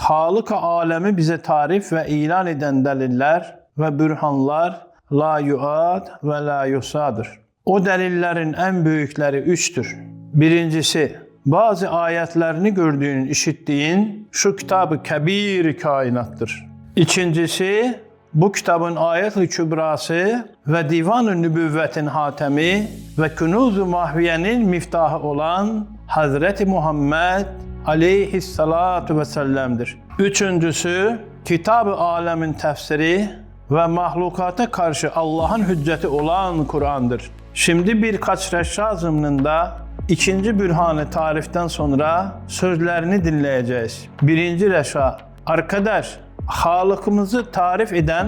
Halık-ı alemi bize tarif ve ilan eden deliller ve bürhanlar la yuad ve la yusadır. O delillerin en büyükleri üçtür. Birincisi, bazı ayetlerini gördüğün, işittiğin şu kitab-ı kebir kainattır. İkincisi, bu kitabın ayet-i kübrası ve divan-ı nübüvvetin hatemi ve künûz-u mahviyenin miftahı olan Hazreti Muhammed aleyhissalatu vesselam'dır. Üçüncüsü, kitab-ı alemin tefsiri ve mahlukata karşı Allah'ın hücceti olan Kur'an'dır. Şimdi birkaç reşşâ zımnında ikinci bürhanı tariften sonra sözlerini dinleyeceğiz. Birinci reşşâ, arkadaş, Halık'ımızı tarif eden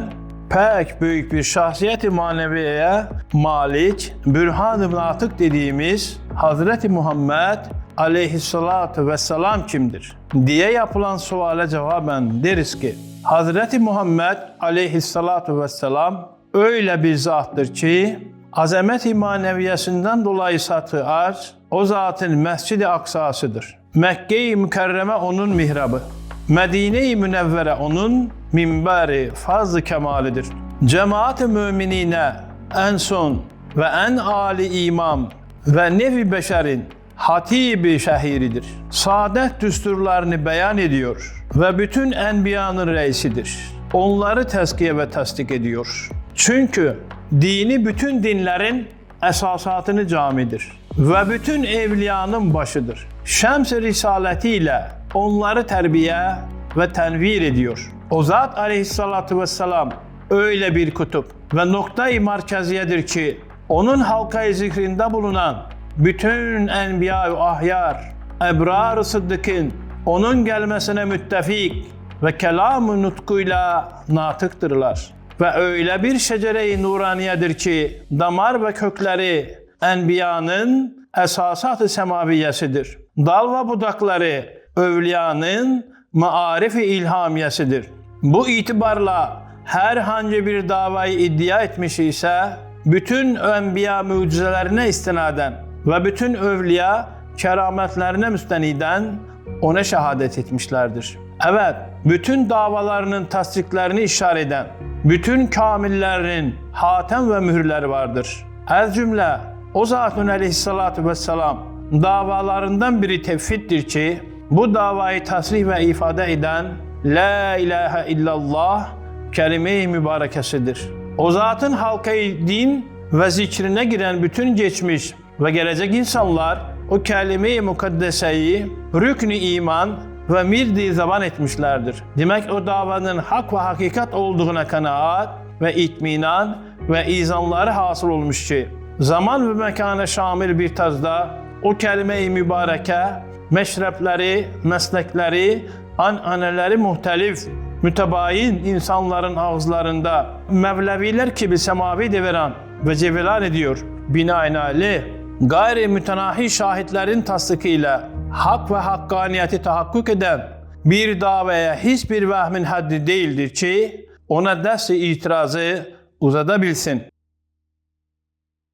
pek büyük bir şahsiyet-i maneviyeye malik, bürhan-ı natık dediğimiz Hazreti Muhammed aleyhissalatu vesselam kimdir diye yapılan suale cevaben deriz ki, Hazreti Muhammed aleyhissalatu vesselam öyle bir zattır ki, azamet-i maneviyesinden dolayı satı arz, o zatın Mescid-i Aksa'sıdır. Mekke-i Mükerreme onun mihrabı, Medine-i Münevvere onun minberi fazl-ı kemalidir. Cemaat-ı müminine en son ve en âli imam ve nevi beşerin hatibi şehiridir. Saadet düsturlarını beyan ediyor ve bütün enbiyanın reisidir. Onları tezkiye ve tasdik ediyor. Çünkü dini bütün dinlerin esasatını camidir ve bütün evliyanın başıdır. Şems-i risaletiyle onları terbiye ve tenvir ediyor. O zat aleyhissalatu vesselam öyle bir kutup ve nokta-i merkeziyedir ki onun halka-i zikrinde bulunan bütün enbiya-ı ahyar, ebrar-ı sıddıkın onun gelmesine müttefik ve kelam-ı nutkuyla natıktırlar. Ve öyle bir şecere-i nuraniyedir ki damar ve kökleri enbiyanın esasat-ı semaviyesidir. Dal ve budakları evliyanın maarif-i ilhamiyesidir. Bu itibarla herhangi bir davayı iddia etmiş ise bütün enbiya mucizelerine istinaden ve bütün evliya kerametlerine müsteniden ona şehadet etmişlerdir. Evet, bütün davalarının tasdiklerini işaret eden bütün kamillerinin hatem ve mühürleri vardır. Ez cümle o zatın aleyhissalatu vesselam davalarından biri tevhiddir ki bu davayı tasrih ve ifade eden La ilahe illallah kelime-i mübarekesidir. O zatın halka-i din ve zikrine giren bütün geçmiş ve gelecek insanlar o kelime-i mukaddeseyi rükn-i iman ve mirdi zaman etmişlerdir. Demek o davanın hak ve hakikat olduğuna kanaat ve itminan ve izanları hasıl olmuş ki zaman ve mekana şamil bir tarzda o kelime-i mübareke meşrepleri, meslekleri, ananeleri muhtelif, mütebayin insanların ağızlarında Mevleviler gibi semavi deviran ve cevelan ediyor. Binaenaleyh gayri mütenahi şahitlerin tasdikiyle hak ve hakkaniyeti tahakkuk eden bir davaya hiçbir vehmin haddi değildir ki ona dest-i itirazı uzatabilsin.